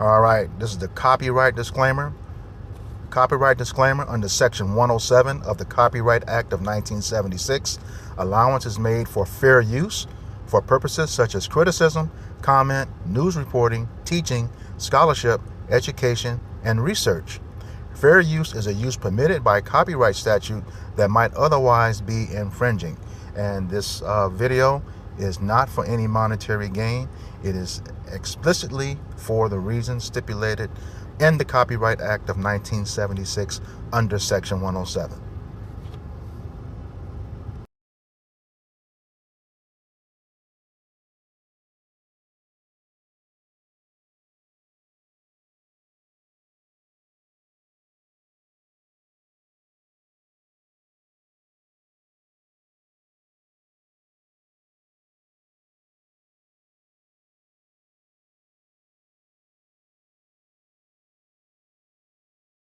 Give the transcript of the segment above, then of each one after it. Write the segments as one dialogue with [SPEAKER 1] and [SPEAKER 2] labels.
[SPEAKER 1] All right, this is the copyright disclaimer. Copyright disclaimer under Section 107 of the Copyright Act of 1976. Allowance is made for fair use for purposes such as criticism, comment, news reporting, teaching, scholarship, education, and research. Fair use is a use permitted by copyright statute that might otherwise be infringing. And this video is not for any monetary gain. It is explicitly for the reasons stipulated in the Copyright Act of 1976 under Section 107.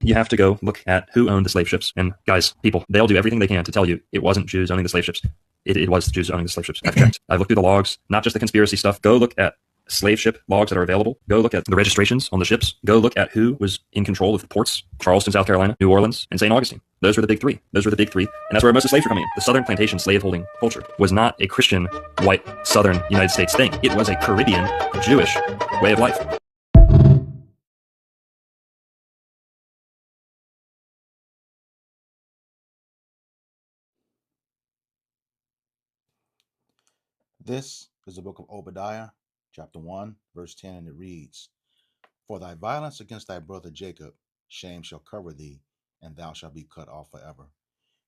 [SPEAKER 2] You have to go look at who owned the slave ships. And guys, people, they'll do everything they can to tell you it wasn't Jews owning the slave ships. It was Jews owning the slave ships. I've checked. I've looked through the logs, not just the conspiracy stuff. Go look at slave ship logs that are available. Go look at the registrations on the ships. Go look at who was in control of the ports: Charleston, South Carolina, New Orleans, and St. Augustine. Those were the big three. Those were the big three. And that's where most of the slaves were coming in. The Southern plantation slaveholding culture was not a Christian, white, Southern United States thing. It was a Caribbean, Jewish way of life.
[SPEAKER 1] This is the book of Obadiah, chapter 1, verse 10, and it reads, For thy violence against thy brother Jacob, shame shall cover thee, and thou shalt be cut off forever.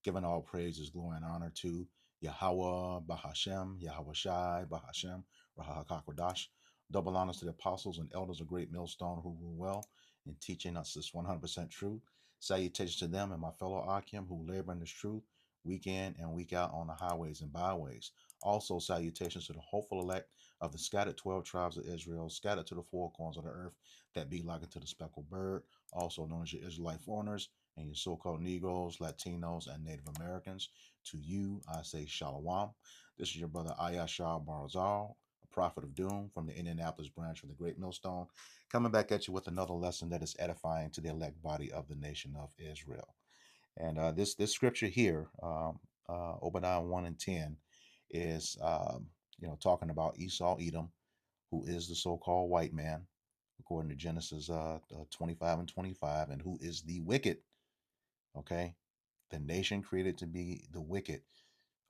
[SPEAKER 1] Giving all praises, glory, and honor to Yahweh, Bahashem, Yahweh Shai, Bahashem, Rahakakwadash. Double honors to the apostles and elders of Great Millstone who rule well in teaching us this 100% truth. Salutations to them and my fellow Akim who labor in this truth week in and week out on the highways and byways. Also, salutations to the hopeful elect of the scattered 12 tribes of Israel, scattered to the four corners of the earth, that be like unto the speckled bird, also known as your Israelite foreigners, and your so-called Negroes, Latinos, and Native Americans. To you, I say Shalom. This is your brother Ayashar Barazal, a prophet of doom from the Indianapolis branch of the Great Millstone, coming back at you with another lesson that is edifying to the elect body of the nation of Israel. And this scripture here, Obadiah 1 and 10, is talking about Esau, Edom, who is the so-called white man, according to Genesis 25 and 25, and who is the wicked. Okay, the nation created to be the wicked,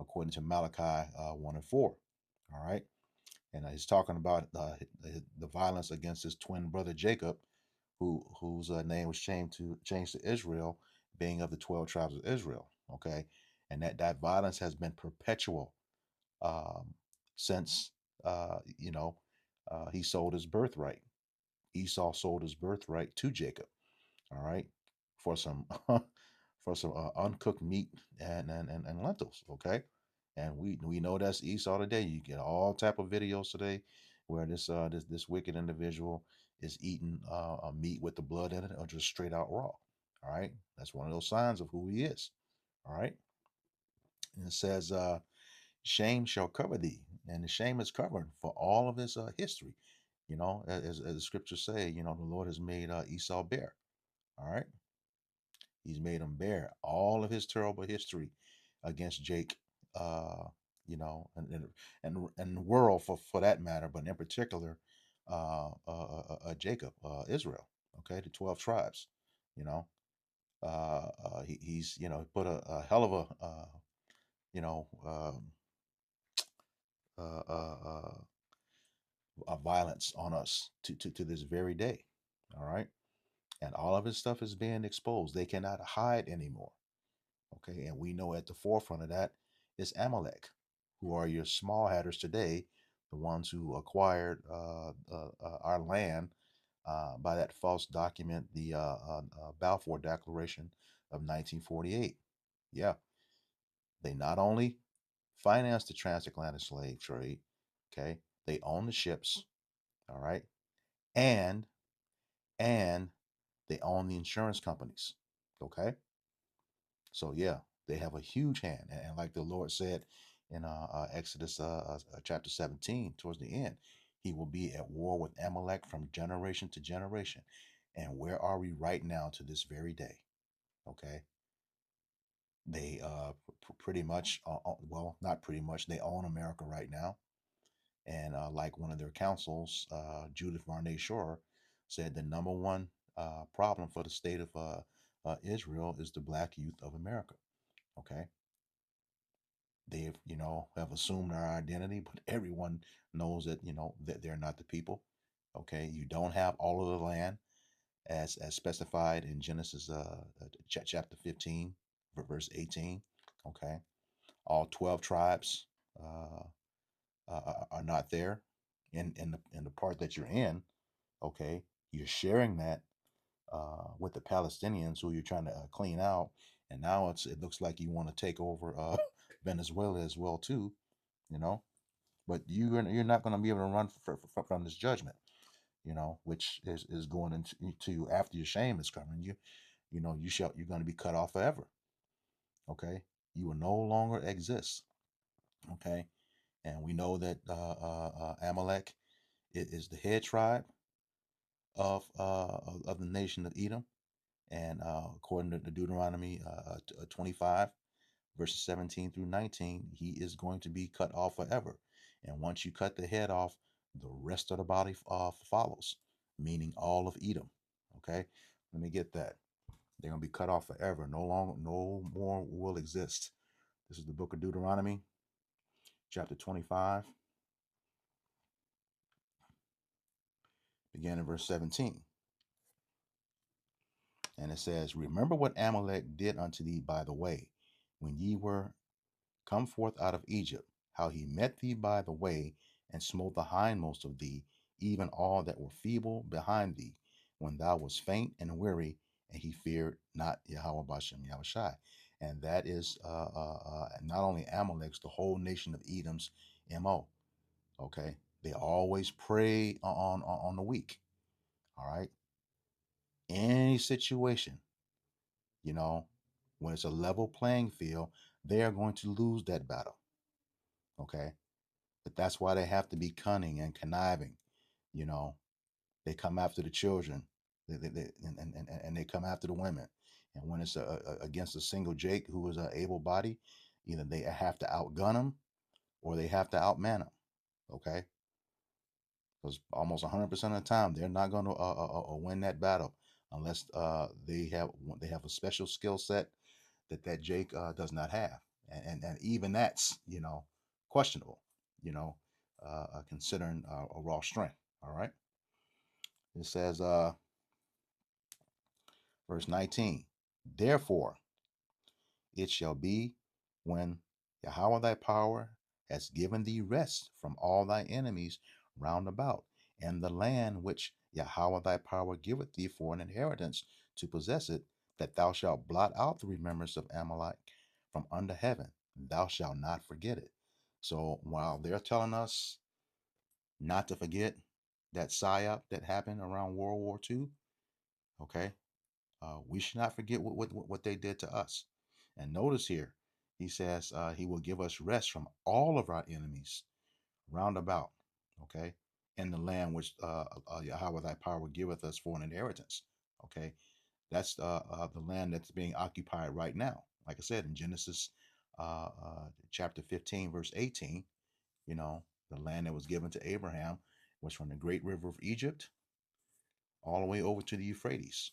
[SPEAKER 1] according to Malachi 1 and 4. All right. And he's talking about the violence against his twin brother Jacob, whose name was changed to Israel, being of the 12 tribes of Israel. Okay. And that violence has been perpetual um, since, he sold his birthright. Esau sold his birthright to Jacob. All right, for some for some uncooked meat and lentils. Okay, and we know that's Esau today. You get all type of videos today where this wicked individual is eating meat with the blood in it, or just straight out raw. All right, that's one of those signs of who he is. All right, and it says, "Shame shall cover thee," and the shame is covered for all of his history. As the scriptures say, the Lord has made Esau bare. All right. He's made him bear all of his terrible history against Jake, and the world for that matter, but in particular, Jacob, Israel. Okay, the 12 tribes. You know, he's put a hell of a you know uh, uh, uh, violence on us to this very day. All right, and all of his stuff is being exposed. They cannot hide anymore. Okay, and we know at the forefront of that is Amalek, who are your small hatters today, the ones who acquired our land by that false document, the Balfour Declaration of 1948. Yeah, they not only financed the transatlantic slave trade, okay, they own the ships, all right, and and they own the insurance companies, okay. So yeah, they have a huge hand, and like the Lord said in Exodus chapter 17, towards the end, He will be at war with Amalek from generation to generation. And where are we right now to this very day? Okay. They pretty much, well, not pretty much, they own America right now. And like one of their councils, Judith Varney Shore, said the number one problem for the state of Israel is the black youth of America. Okay. They've, have assumed our identity, but everyone knows that, that they're not the people. Okay. You don't have all of the land as specified in Genesis chapter 15, verse 18. Okay. All 12 tribes uh, are not there in the part that you're in. Okay. You're sharing that with the Palestinians who you're trying to clean out. And now it looks like you want to take over Venezuela as well too, you know. But you're not going to be able to run from this judgment, which is going into you after your shame is coming. You're going to be cut off forever. Okay, you will no longer exist. Okay, and we know that Amalek is the head tribe of the nation of Edom, and according to Deuteronomy 25 verses 17 through 19, he is going to be cut off forever. And once you cut the head off, the rest of the body follows, meaning all of Edom. Okay, let me get that. They're going to be cut off forever. No longer, no more will exist. This is the book of Deuteronomy, chapter 25, beginning in verse 17. And it says, remember what Amalek did unto thee by the way, when ye were come forth out of Egypt, how he met thee by the way, and smote the hindmost of thee, even all that were feeble behind thee, when thou wast faint and weary, and he feared not Yahweh Bashem Yahushai. And that is not only Amalek's, the whole nation of Edom's MO. Okay. They always prey on the weak. All right. Any situation, you know, when it's a level playing field, they are going to lose that battle. Okay. But that's why they have to be cunning and conniving. You know, they come after the children, and they come after the women. And when it's against a single Jake who is able body, either they have to outgun them or they have to outman them. Okay, because almost 100% of the time they're not going to win that battle unless they have a special skill set that Jake does not have, and even that's questionable, you know, considering a raw strength. All right, it says verse 19. Therefore it shall be when Yahweh thy power has given thee rest from all thy enemies round about, and the land which Yahweh thy power giveth thee for an inheritance to possess it, that thou shalt blot out the remembrance of Amalek from under heaven. Thou shalt not forget it. So while they're telling us not to forget that psyop that happened around World War II, okay, we should not forget what they did to us. And notice here, he says he will give us rest from all of our enemies round about, okay, in the land which Yahweh thy power giveth us for an inheritance. Okay, that's the land that's being occupied right now. Like I said in Genesis chapter 15, verse 18, the land that was given to Abraham was from the great river of Egypt all the way over to the Euphrates.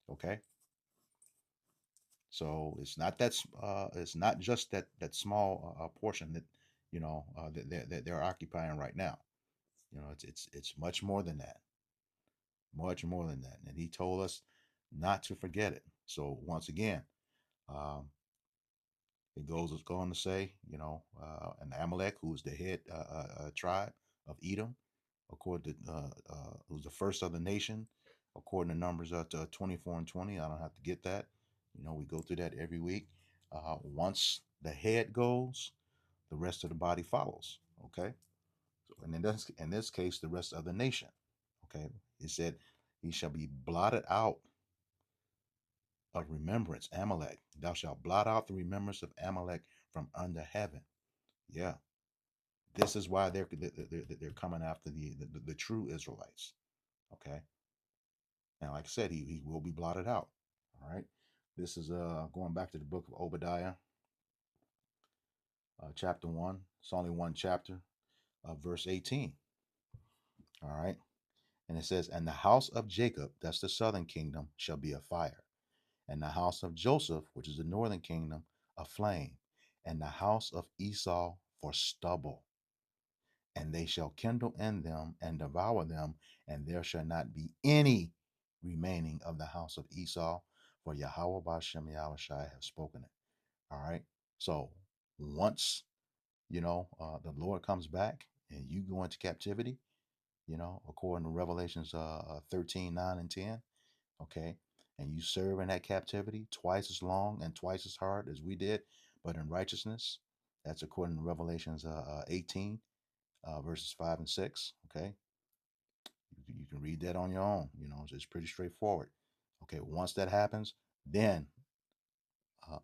[SPEAKER 1] Okay, so it's not just that small portion that that they're occupying right now. It's much more than that, much more than that. And he told us not to forget it. So once again, um, it's going to say, and Amalek, who's the head tribe of Edom, according to who's the first of the nation, according to Numbers 24 and 20. I don't have to get that. We go through that every week. Once the head goes, the rest of the body follows. Okay, so, and in this case, the rest of the nation. Okay, it said he shall be blotted out of remembrance, Amalek. Thou shalt blot out the remembrance of Amalek from under heaven. Yeah, This is why they're coming after the true Israelites. Okay. And like I said, he will be blotted out. All right. This is going back to the book of Obadiah, chapter 1. It's only one chapter, verse 18. All right. And it says, "And the house of Jacob, that's the southern kingdom, shall be a fire, and the house of Joseph, which is the northern kingdom, a flame, and the house of Esau for stubble. And they shall kindle in them and devour them, and there shall not be any remaining of the house of Esau, for Yahweh Bashem Yahushai have spoken it." All right. So once, the Lord comes back and you go into captivity, according to Revelations 13, 9, and 10, okay, and you serve in that captivity twice as long and twice as hard as we did, but in righteousness, that's according to Revelations 18, verses 5 and 6, okay. You can read that on your own, it's pretty straightforward. Okay, once that happens, then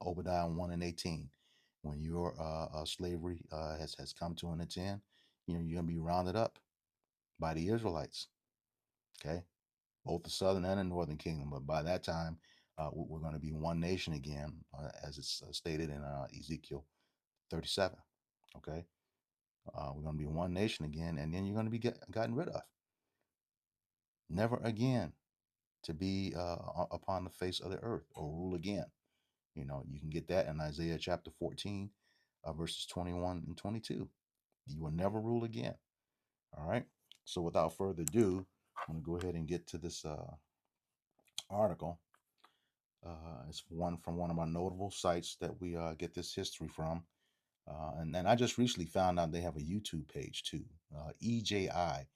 [SPEAKER 1] Obadiah 1 and 18, when your slavery has come to an end, you're going to be rounded up by the Israelites, okay, both the southern and the northern kingdom. But by that time, we're going to be one nation again, as it's stated in Ezekiel 37. Okay, we're going to be one nation again, and then you're going to be gotten rid of, never again to be upon the face of the earth or rule again. You can get that in Isaiah chapter 14, verses 21 and 22. You will never rule again. All right. So without further ado, I'm going to go ahead and get to this article. It's one from one of our notable sites that we get this history from. And I just recently found out they have a YouTube page too, EJI,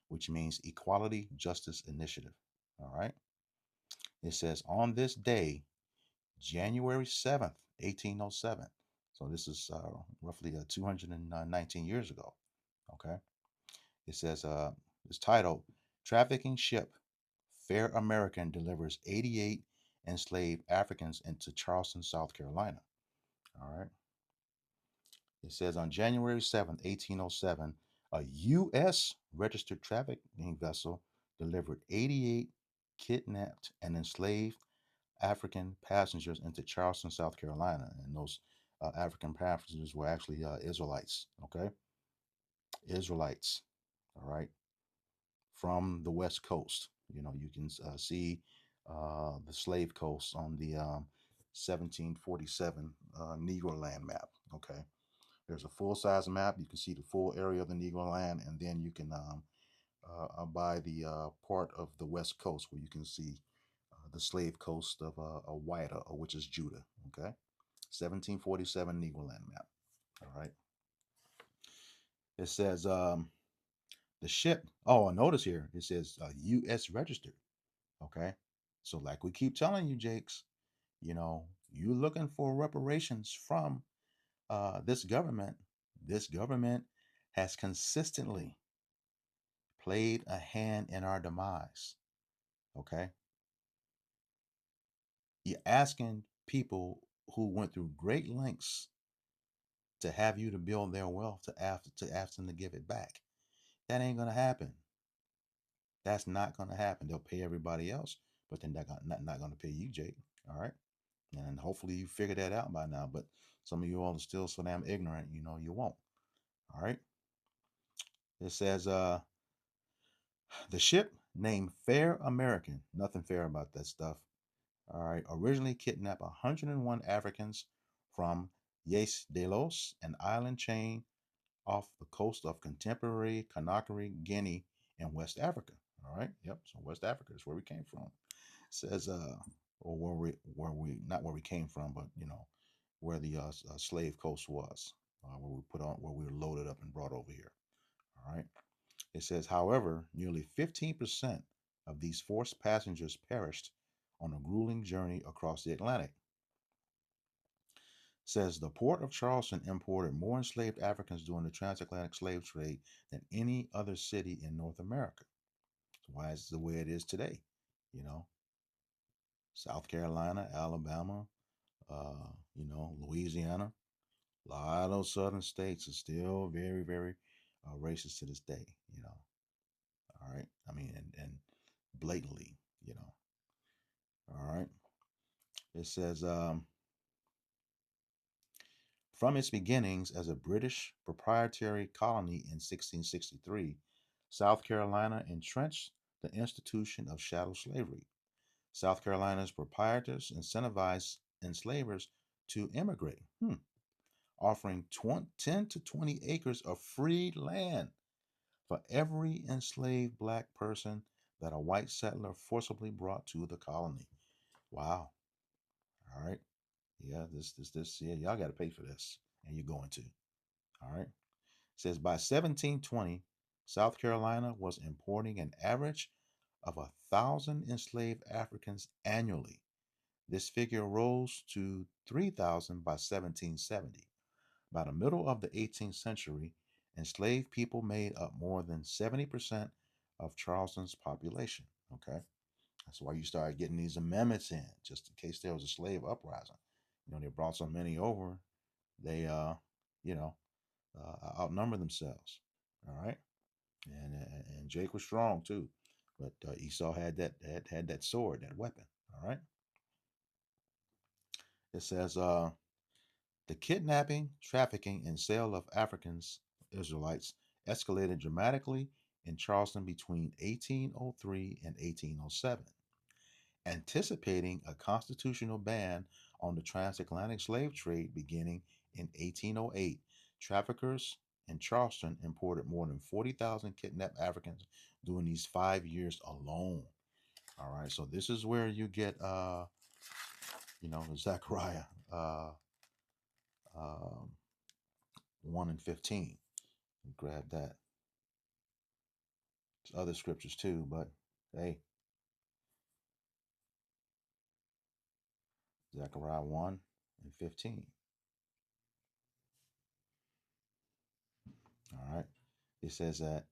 [SPEAKER 1] which means Equality Justice Initiative. All right. It says, on this day, January 7th, 1807. So this is roughly 219 years ago. Okay. It says, it's titled Trafficking Ship Fair American Delivers 88 Enslaved Africans into Charleston, South Carolina. All right. It says on January 7th, 1807, a U.S. registered trafficking vessel delivered 88 kidnapped and enslaved African passengers into Charleston, South Carolina. And those African passengers were actually Israelites. Okay. Israelites. All right. From the West Coast. You can see the slave coast on the 1747 Negro land map. Okay. There's a full size map. You can see the full area of the Negro land, and then you can buy the part of the West Coast where you can see the slave coast of Wida, which is Judah. Okay. 1747 Negro land map. All right. It says the ship. Oh, notice here it says U.S. registered. Okay. So, like we keep telling you, Jakes, you're looking for reparations from this government. This government has consistently played a hand in our demise. Okay. You're asking people who went through great lengths to have you to build their wealth to ask them to give it back. That ain't gonna happen. That's not gonna happen. They'll pay everybody else, but then they're not gonna pay you, Jake. All right. And hopefully you figured that out by now. But some of you all are still so damn ignorant, you won't. All right. It says the ship named Fair American, nothing fair about that stuff. All right, originally kidnapped 101 Africans from Yes de los, an island chain off the coast of contemporary Conakry, Guinea, in West Africa. All right, yep. So West Africa is where we came from. It says or where we not where we came from, but where the slave coast was, where we were loaded up and brought over here. All right. It says, however, nearly 15% of these forced passengers perished on a grueling journey across the Atlantic. It says the port of Charleston imported more enslaved Africans during the transatlantic slave trade than any other city in North America. That's why it's the way it is today. You know, South Carolina, Alabama, Louisiana, a lot of those southern states are still very, very racist to this day. All right. I mean, and blatantly, you know. All right. It says, from its beginnings as a British proprietary colony in 1663, South Carolina entrenched the institution of chattel slavery. South Carolina's proprietors incentivized enslavers to immigrate, offering 10 to 20 acres of free land for every enslaved black person that a white settler forcibly brought to the colony. Wow. All right. Yeah, this. Yeah, y'all got to pay for this, and you're going to. All right. It says by 1720, South Carolina was importing an average of 1,000 enslaved Africans annually. This figure rose to 3,000 by 1770. By the middle of the 18th century, enslaved people made up more than 70% of Charleston's population. Okay. That's why you started getting these amendments in, just in case there was a slave uprising. They brought so many over, they you know, outnumber themselves. All right, and Jake was strong too, but Esau had that sword, that weapon. All right, it says the kidnapping, trafficking, and sale of Africans Israelites escalated dramatically in Charleston between 1803 and 1807. Anticipating a constitutional ban on the transatlantic slave trade beginning in 1808, traffickers in Charleston imported more than 40,000 kidnapped Africans during these 5 years alone. All right, so this is where you get, Zechariah um 1 and 15. Grab that. There's other scriptures too, but hey, Zechariah 1 and 15. All right. It says that,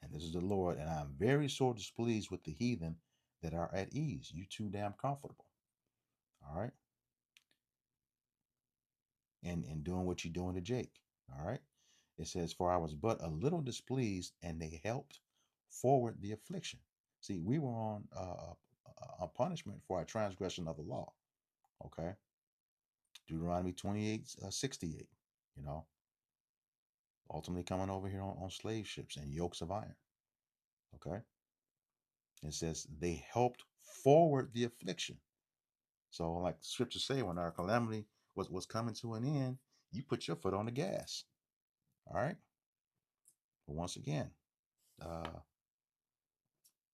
[SPEAKER 1] and this is the Lord, and I am very sore displeased with the heathen that are at ease. You too damn comfortable. All right. And doing what you're doing to Jake. All right. It says, for I was but a little displeased, and they helped forward the affliction. See, we were on a punishment for our transgression of the law. Okay. Deuteronomy 28, 68. You know, ultimately coming over here on slave ships and yokes of iron. Okay. It says they helped forward the affliction. So, like scriptures say, when our calamity was coming to an end, you put your foot on the gas. All right. But once again, uh,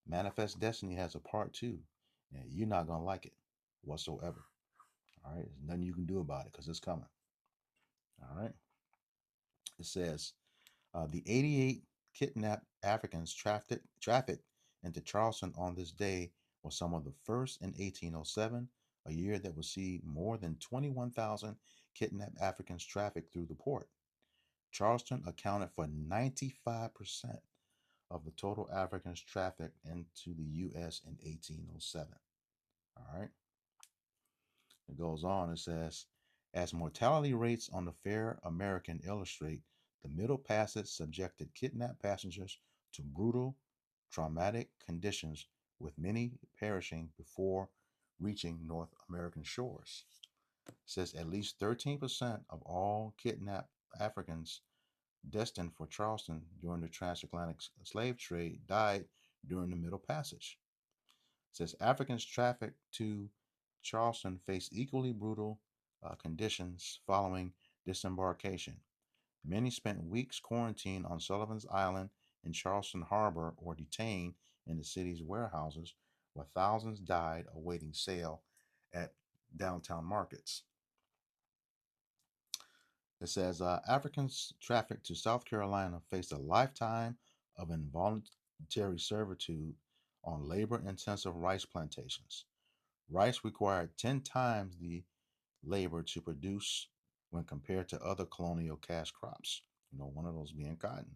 [SPEAKER 1] Manifest Destiny has a part two, and you're not gonna like it whatsoever. All right. There's nothing you can do about it because it's coming. All right. It says the 88 kidnapped Africans trafficked into Charleston on this day was some of the first in 1807, a year that would see more than 21,000 kidnapped Africans trafficked through the port. Charleston accounted for 95% of the total Africans trafficked into the U.S. in 1807. All right. It goes on, it says, as mortality rates on the fair American illustrate, the Middle Passage subjected kidnapped passengers to brutal, traumatic conditions, with many perishing before reaching North American shores. It says at least 13% of all kidnapped Africans destined for Charleston during the transatlantic slave trade died during the Middle Passage. It says Africans trafficked to Charleston face equally brutal conditions following disembarkation. Many spent weeks quarantined on Sullivan's Island in Charleston Harbor or detained in the city's warehouses, where thousands died awaiting sale at downtown markets. It says Africans trafficked to South Carolina faced a lifetime of involuntary servitude on labor intensive rice plantations. Rice required 10 times the labor to produce when compared to other colonial cash crops. One of those being cotton.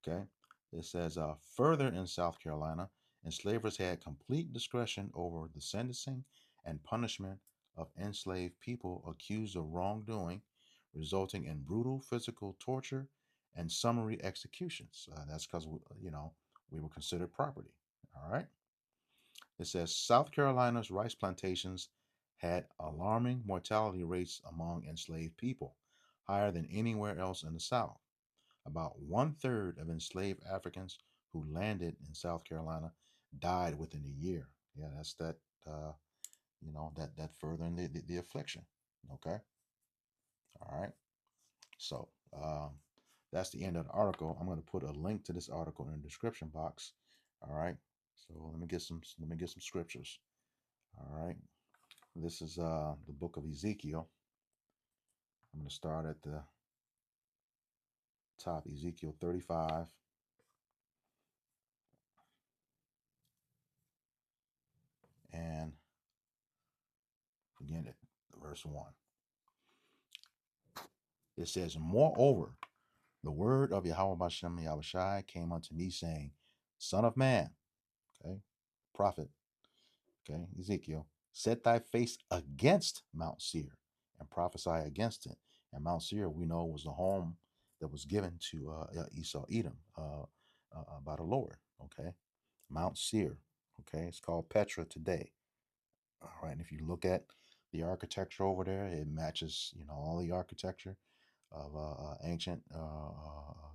[SPEAKER 1] Okay. It says further in South Carolina, enslavers had complete discretion over the sentencing and punishment of enslaved people accused of wrongdoing, resulting in brutal physical torture and summary executions. That's because we were considered property. All right. It says South Carolina's rice plantations had alarming mortality rates among enslaved people, higher than anywhere else in the South. About one third of enslaved Africans who landed in South Carolina died within a year. Yeah, that's that. That furthering the affliction. Okay. All right. So that's the end of the article. I'm going to put a link to this article in the description box. All right. So let me get some scriptures. All right. This is the book of Ezekiel. I'm going to start at the top, Ezekiel 35, and begin at verse 1. It says, Moreover, the word of Yahweh Bashem Yahushai came unto me, saying, Son of man, okay, prophet, okay, Ezekiel, set thy face against Mount Seir and prophesy against it. And Mount Seir, we know, was the home that was given to Esau, Edom, by the Lord, okay? Mount Seir, okay? It's called Petra today. All right, and if you look at the architecture over there, it matches, all the architecture of ancient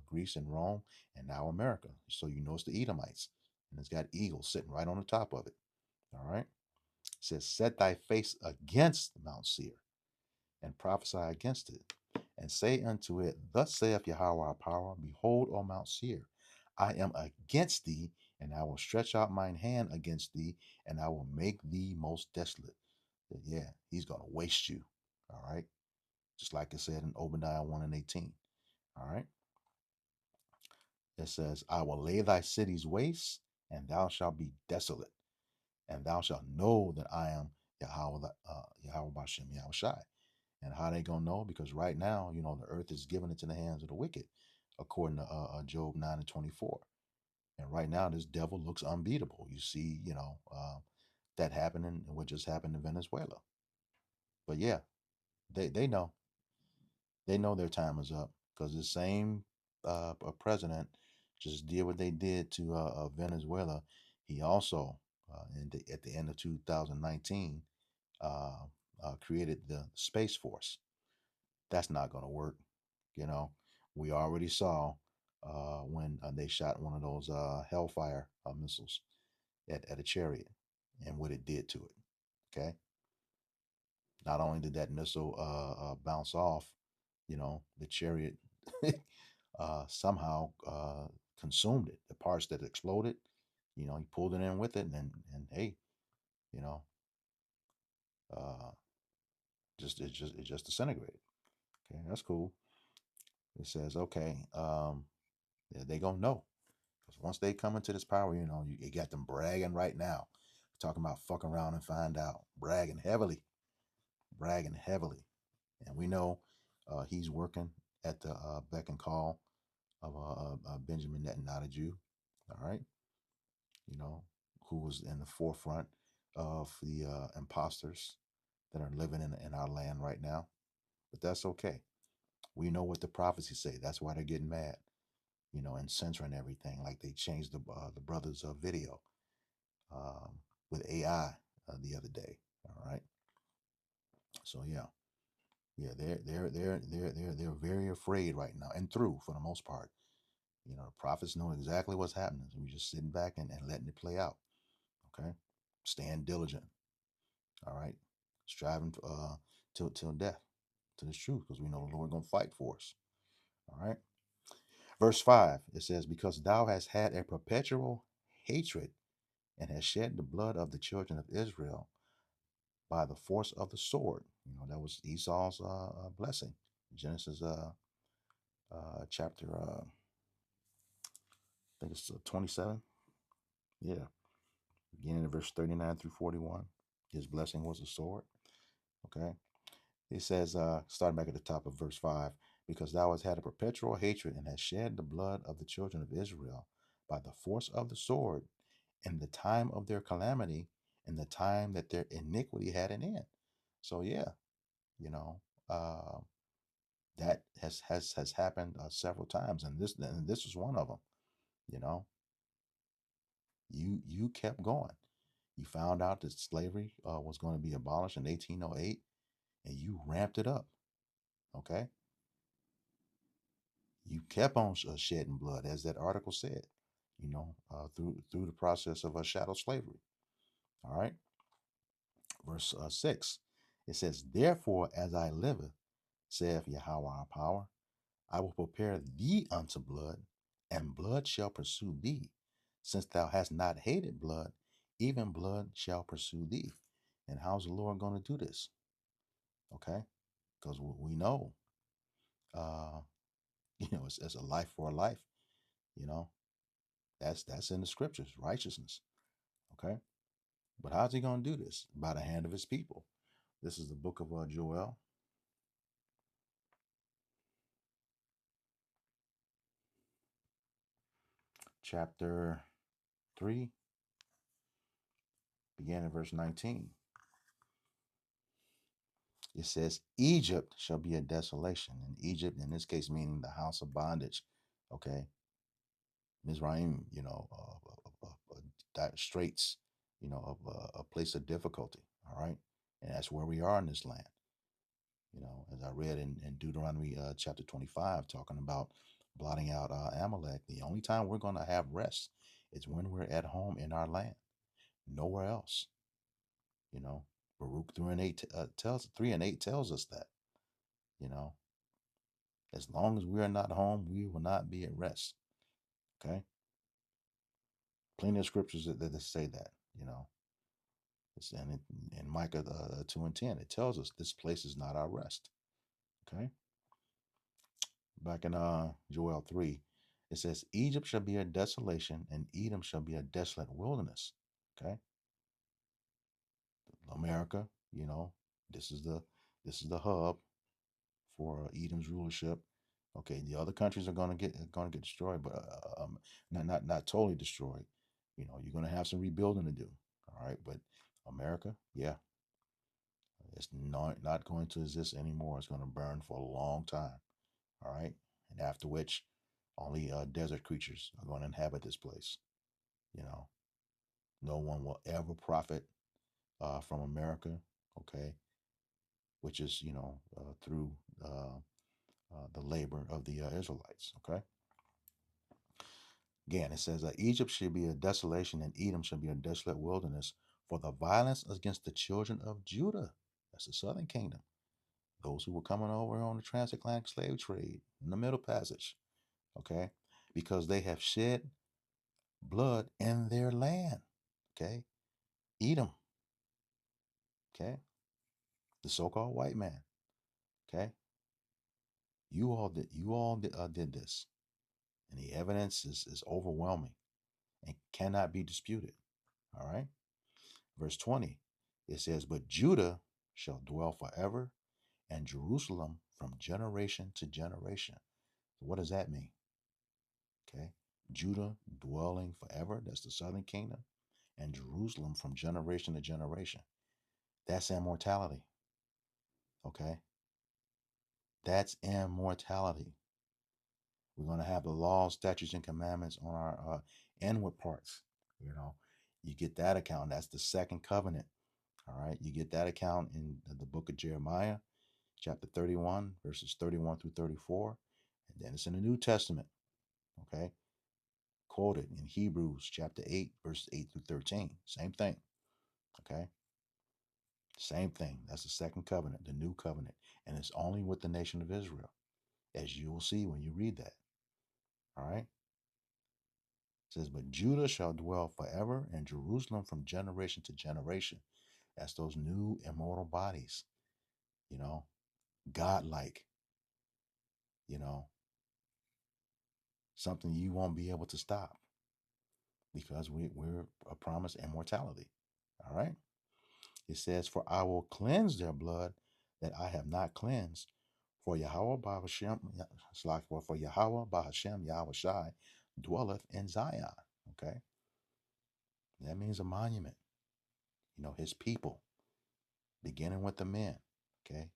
[SPEAKER 1] Greece and Rome, and now America. So you know it's the Edomites, and it's got eagles sitting right on the top of it. All right, it says, "Set thy face against Mount Seir, and prophesy against it, and say unto it, Thus saith Yahweh our power: Behold, O Mount Seir, I am against thee, and I will stretch out mine hand against thee, and I will make thee most desolate." Yeah, he's gonna waste you. All right, just like it said in Obadiah 1 and 18. All right. It says, I will lay thy cities waste, and thou shalt be desolate, and thou shalt know that I am Yahweh, Yahweh Bashem Yahushai. And how they gonna know? Because right now, the earth is given into the hands of the wicked, according to Job 9 and 24. And right now, this devil looks unbeatable. You see, that happening and what just happened in Venezuela. But yeah, they know. They know their time is up because the same president just did what they did to Venezuela. He also, at the end of 2019, uh, created the Space Force. That's not going to work. You know, we already saw when they shot one of those Hellfire missiles at a chariot and what it did to it. Okay. Not only did that missile bounce off, the chariot somehow consumed it. The parts that exploded, he pulled it in with it, and hey, you know, uh, it just disintegrated. Okay, that's cool. It says, okay, they gonna know because once they come into this power, you got them bragging right now, talking about fuck around and find out, bragging heavily, and we know he's working at the beck and call of Benjamin Netanyahu. All right, you know, who was in the forefront of the imposters that are living in our land right now. But that's okay. We know what the prophecies say. That's why they're getting mad, and censoring everything. Like they changed the brothers' video um, with AI the other day. All right. So yeah, they're very afraid right now and through for the most part. The prophets know exactly what's happening. So we're just sitting back and letting it play out. Okay. Staying diligent. All right. Striving till death, to this truth, because we know the Lord gonna fight for us. All right. Verse 5, it says, Because thou hast had a perpetual hatred and hast shed the blood of the children of Israel by the force of the sword. That was Esau's blessing. Genesis chapter I think it's 27. Yeah. Beginning of verse 39 through 41. His blessing was a sword. Okay. It says, starting back at the top of verse 5, because thou hast had a perpetual hatred and hast shed the blood of the children of Israel by the force of the sword in the time of their calamity, in the time that their iniquity had an end. So, yeah, you know, uh, That has happened several times, and this was one of them. You know, you kept going. You found out that slavery was going to be abolished in 1808, and you ramped it up. Okay, you kept on shedding blood, as that article said. Through the process of shadow slavery. All right, verse 6. It says, "Therefore, as I liveth, saith Yahweh our power, I will prepare thee unto blood, and blood shall pursue thee. Since thou hast not hated blood, even blood shall pursue thee." And how's the Lord going to do this? Okay, because we know, uh, it's a life for a life. You know, that's in the scriptures, righteousness. Okay, but how's He going to do this? By the hand of His people. This is the book of Joel, chapter 3, beginning in verse 19. It says, "Egypt shall be a desolation." And Egypt, in this case, meaning the house of bondage. Okay. Mizraim, straits, of a place of difficulty. All right. And that's where we are in this land. As I read in Deuteronomy chapter 25, talking about blotting out Amalek, the only time we're going to have rest is when we're at home in our land, nowhere else. Baruch 3 and 8 tells us that, you know, as long as we are not home, we will not be at rest. Okay. Plenty of scriptures that say that, in Micah 2 and 10, it tells us this place is not our rest. Okay. Back in Joel 3, it says, "Egypt shall be a desolation, and Edom shall be a desolate wilderness." Okay. America, this is the hub for Edom's rulership. Okay, the other countries are gonna get destroyed, but not totally destroyed. You're gonna have some rebuilding to do. All right, but America, yeah, it's not going to exist anymore. It's going to burn for a long time. All right, and after which, only desert creatures are going to inhabit this place. You know, no one will ever profit from America. Okay, which is through the labor of the Israelites. Okay. Again, it says that Egypt should be a desolation and Edom should be a desolate wilderness for the violence against the children of Judah. That's the southern kingdom. Those who were coming over on the transatlantic slave trade in the Middle Passage. Okay. Because they have shed blood in their land. Okay. Edom. Okay. The so-called white man. Okay. You all did this. And the evidence is overwhelming and cannot be disputed. All right. Verse 20, it says, "But Judah shall dwell forever, and Jerusalem from generation to generation." So what does that mean? Okay. Judah dwelling forever, that's the southern kingdom, and Jerusalem from generation to generation. That's immortality. Okay. That's immortality. We're going to have the laws, statutes, and commandments on our inward parts. You get that account. That's the second covenant. All right. You get that account in the book of Jeremiah, chapter 31, verses 31 through 34. And then it's in the New Testament. Okay. Quoted in Hebrews chapter 8, verses 8 through 13. Same thing. Okay. Same thing. That's the second covenant, the new covenant. And it's only with the nation of Israel, as you will see when you read that. All right. It says, "But Judah shall dwell forever, and Jerusalem from generation to generation." That's those new immortal bodies, you know, godlike, you know, something you won't be able to stop because we're a promised immortality. All right. It says, "For I will cleanse their blood that I have not cleansed. For Yahweh Bahashem, it's like for Yahweh Bahashem Yahweh Shai dwelleth in Zion." Okay. That means a monument, his people, beginning with the men. Okay.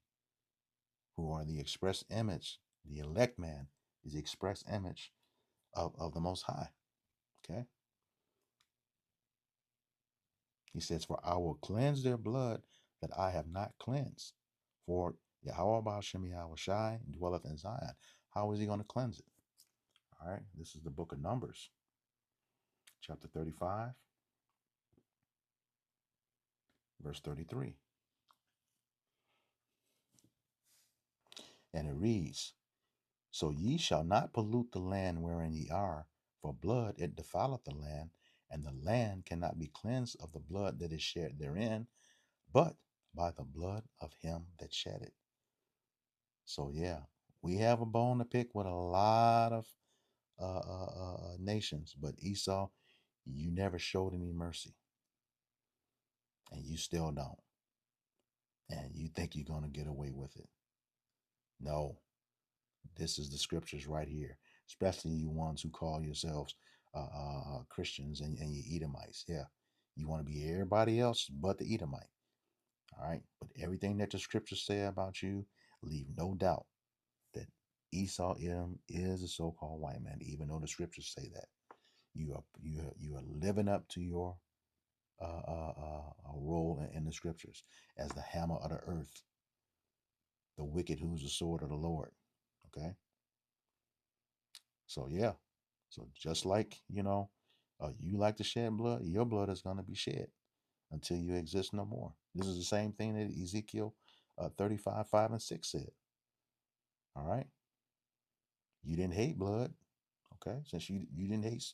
[SPEAKER 1] who are the express image, the elect man is the express image of the Most High. Okay. He says, "For I will cleanse their blood that I have not cleansed. For Yahweh Shem Yahweh Shai dwelleth in Zion." How is he going to cleanse it? All right. This is the book of Numbers, chapter 35, verse 33. And it reads, "So ye shall not pollute the land wherein ye are, for blood it defileth the land, and the land cannot be cleansed of the blood that is shed therein, but by the blood of him that shed it." So yeah, we have a bone to pick with a lot of nations, but Esau, you never showed any mercy, and you still don't, and you think you're gonna get away with it. No, this is the scriptures right here, especially you ones who call yourselves Christians and you Edomites. Yeah, you want to be everybody else but the Edomite. All right, but everything that the scriptures say about you, leave no doubt that Esau Edom is a so-called white man, even though the scriptures say that. You are living up to your role in the scriptures as the hammer of the earth, the wicked who's the sword of the Lord. Okay, so yeah, so just like you like to shed blood, your blood is going to be shed until you exist no more. This is the same thing that Ezekiel 35, 5 and 6 said. All right, you didn't hate blood. Okay, since you didn't hate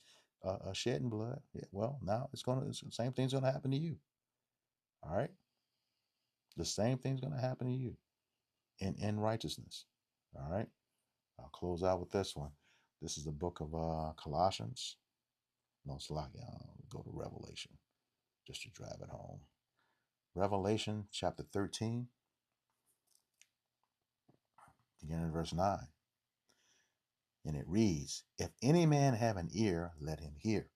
[SPEAKER 1] shedding blood, yeah, well, now it's the same thing's gonna happen to you. All right, the same thing's gonna happen to you in righteousness. All right, I'll close out with this one. This is the book of Colossians. No, it's like go to Revelation just to drive it home. Revelation chapter 13, beginning in verse 9. And it reads, "If any man have an ear, let him hear."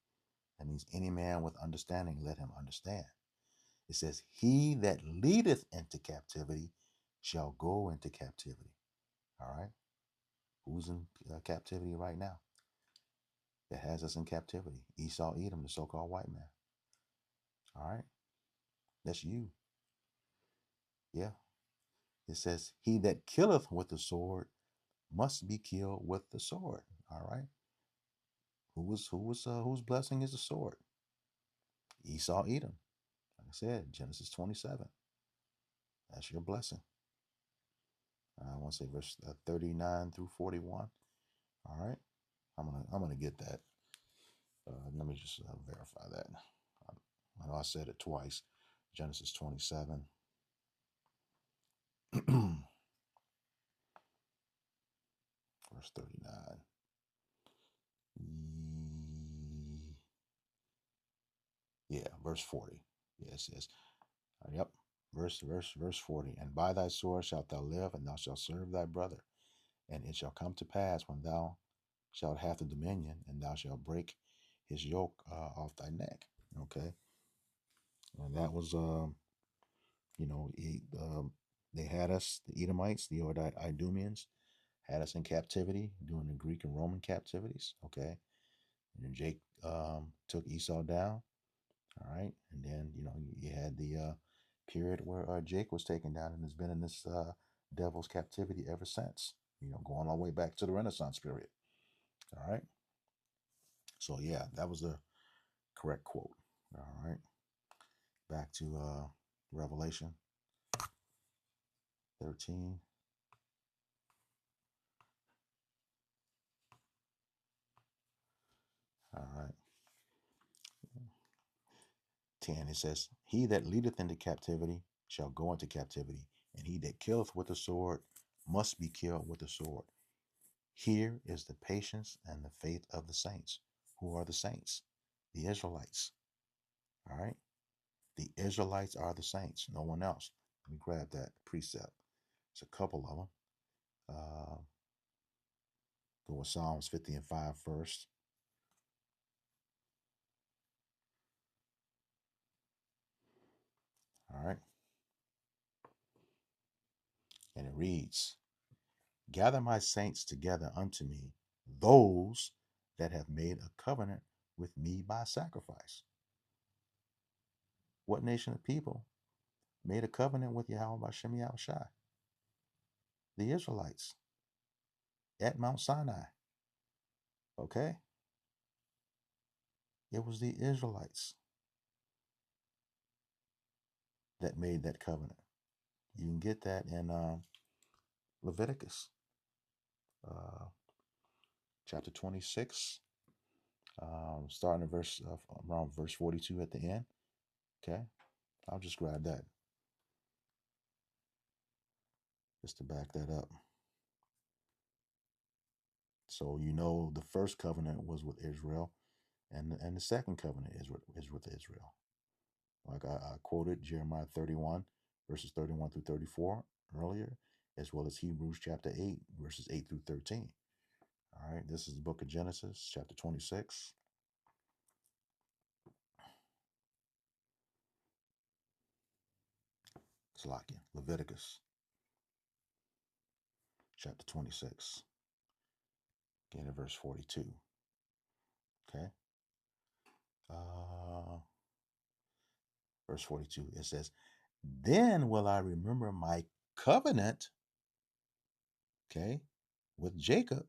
[SPEAKER 1] That means any man with understanding, let him understand. It says, "He that leadeth into captivity shall go into captivity." All right. Who's in captivity right now? That has us in captivity. Esau Edom, the so-called white man. All right. That's you. Yeah. It says, "He that killeth with the sword must be killed with the sword." All right. Whose blessing is the sword? Esau Edom. Like I said, Genesis 27. That's your blessing. I want to say verse 39 through 41. All right. I'm gonna get that. Let me just verify that. I know I said it twice. Genesis 27. Verse 39. Yeah, verse 40. Yeah, it says, yep, verse 40. "And by thy sword shalt thou live, and thou shalt serve thy brother. And it shall come to pass when thou shalt have the dominion, and thou shalt break his yoke off thy neck." Okay, and that was they had us, the Edomites, the Idumeans, had us in captivity during the Greek and Roman captivities. Okay, and then Jake took Esau down. All right, and then you had the period where Jake was taken down and has been in this devil's captivity ever since. Going all the way back to the Renaissance period. All right, so yeah, that was the correct quote. All right, back to Revelation 13. All right, 10. It says, "He that leadeth into captivity shall go into captivity, and he that killeth with the sword must be killed with the sword. Here is the patience and the faith of the saints." Who are the saints? The Israelites. All right. The Israelites are the saints, no one else. Let me grab that precept. It's a couple of them. Go with Psalms 50 and 5 first. All right. And it reads, Gather my saints together unto me, those that have made a covenant with me by sacrifice. What nation of people made a covenant with Yahweh by Shem Shai? The Israelites at Mount Sinai. Okay? It was the Israelites that made that covenant. You can get that in Leviticus uh, chapter 26, starting at around verse 42 at the end. Okay? I'll just grab that just to back that up. So you know the first covenant was with Israel, and the second covenant is with Israel. Like I quoted Jeremiah 31 verses 31 through 34 earlier, as well as Hebrews chapter 8 verses 8 through 13. All right, this is the book of Genesis chapter 26. Salakia, Leviticus chapter 26, again at verse 42. Okay. Uh, verse 42, it says, Then will I remember my covenant, okay, with Jacob,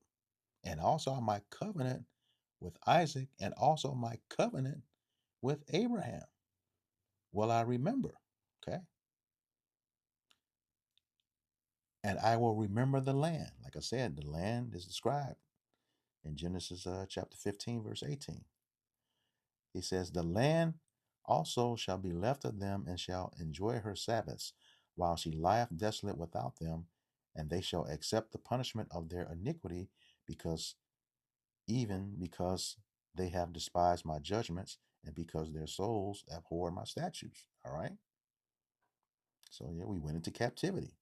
[SPEAKER 1] and also my covenant with Isaac, and also my covenant with Abraham. Will I remember? Okay. And I will remember the land. Like I said, the land is described in Genesis chapter 15, verse 18. He says, The land also shall be left of them and shall enjoy her Sabbaths, while she lieth desolate without them, and they shall accept the punishment of their iniquity, because they have despised my judgments, and because their souls abhor my statutes. All right. So yeah, we went into captivity.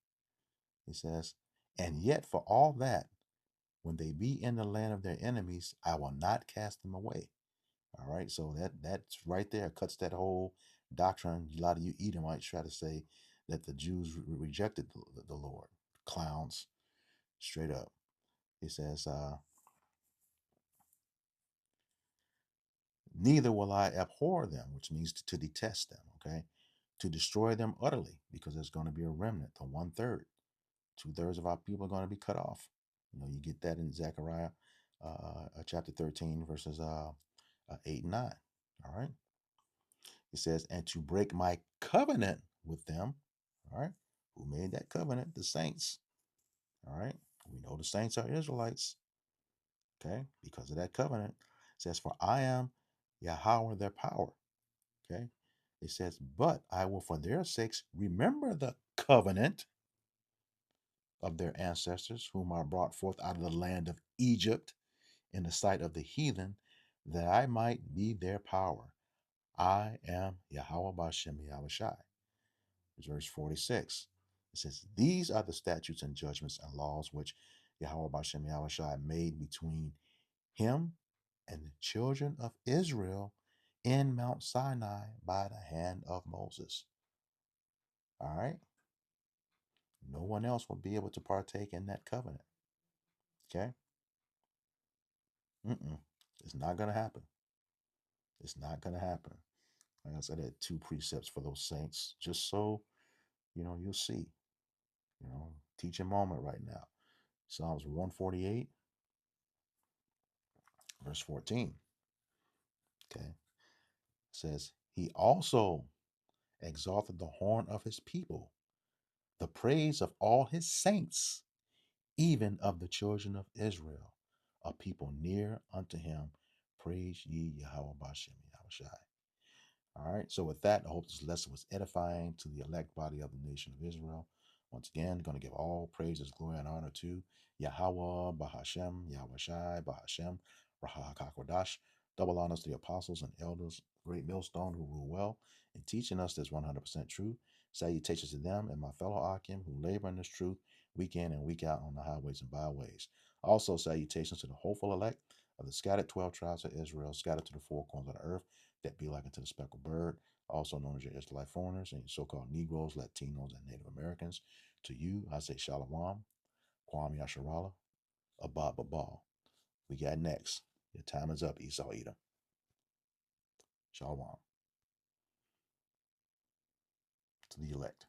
[SPEAKER 1] He says, And yet for all that, when they be in the land of their enemies, I will not cast them away. All right, so that's right there cuts that whole doctrine. A lot of you Edomites try to say that the Jews rejected the Lord. Clowns, straight up. He says, neither will I abhor them, which means to detest them, okay? To destroy them utterly, because there's going to be a remnant, the 1/3. 2/3 of our people are going to be cut off. You know, you get that in Zechariah chapter 13, verses 8 and 9. All right. It says, and to break my covenant with them. All right. Who made that covenant? The saints. All right. We know the saints are Israelites. Okay. Because of that covenant. It says, for I am Yahweh their power. Okay. It says, but I will for their sakes remember the covenant of their ancestors, whom I brought forth out of the land of Egypt in the sight of the heathen, that I might be their power. I am Yahweh Bashem Yahushai. Verse 46. It says, These are the statutes and judgments and laws which Yahweh Bashem Yahushai made between him and the children of Israel in Mount Sinai by the hand of Moses. All right. No one else will be able to partake in that covenant. Okay. It's not going to happen. It's not going to happen. Like I said, I had two precepts for those saints, just so, you'll see. Teaching moment right now. Psalms 148, verse 14. Okay. It says, He also exalted the horn of his people, the praise of all his saints, even of the children of Israel, a people near unto him. Praise ye Yahweh Bashem Yahushai. All right. So with that, I hope this lesson was edifying to the elect body of the nation of Israel. Once again, going to give all praises, glory, and honor to Yahweh, Bahashem, Yahweh Shai, Bahashem, Rahakakodash. Double honors to the apostles and elders, great millstone who rule well, and teaching us this 100% truth. Salutations to them and my fellow Akim who labor in this truth week in and week out on the highways and byways. Also, salutations to the hopeful elect of the scattered 12 tribes of Israel, scattered to the four corners of the earth, that be like unto the speckled bird, also known as your Israelite foreigners and your so-called Negroes, Latinos, and Native Americans. To you, I say Shalom, Kwame Yasharala, Abad Babal. We got next. Your time is up, Esau Edom. Shalom to the elect.